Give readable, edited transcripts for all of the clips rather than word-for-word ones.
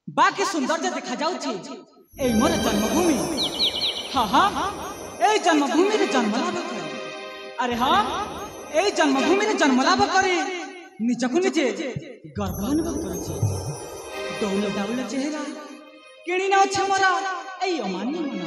बाकी सौंदर्य देखा जाउची ए मोर जन्मभूमि। हाँ हाँ ए जन्मभूमि रे जन्म लाभ करे। अरे हाँ ए जन्मभूमि रे जन्म लाभ करे निजकु निजे गर्व अनुभव करुची। डौल डाउल चेहरा किणी न छे मोरा ए अमान्य मना।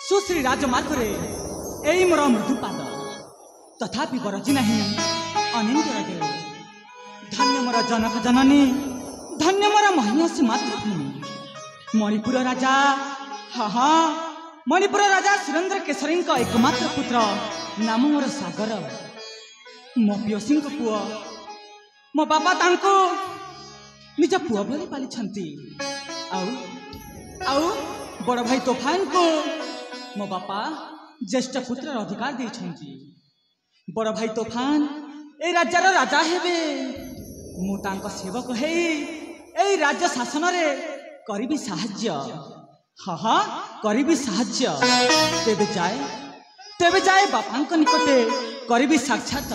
सुश्री राजमार्ग यही मोर मृदुपाद तथापि बरजी नहीं अनिंद्य देव। धन्य मोर जनक जननी धन्य मोर महिषी मातृभूमि मणिपुर राजा। हाँ हाँ मणिपुर राजा सुरेंद्र केशरी एकमात्र पुत्र नाम मोर सागर। मो पियोसी पुओ मो बापा तांको निज पुओ भली पाली। आउ बड़ भाई तोफान को मो बापा ज्येष्ठ पुत्र अधिकार देछंती। बड़ भाई तोफान ए राज्यर राजा हेबे। मु तांको सेवक हे ए राज्य शासन रे करिबी साहाय्य। हाँ हाँ करिबी साहाय्य। तेबे जाए बापांको निकटे करिबी साक्षात।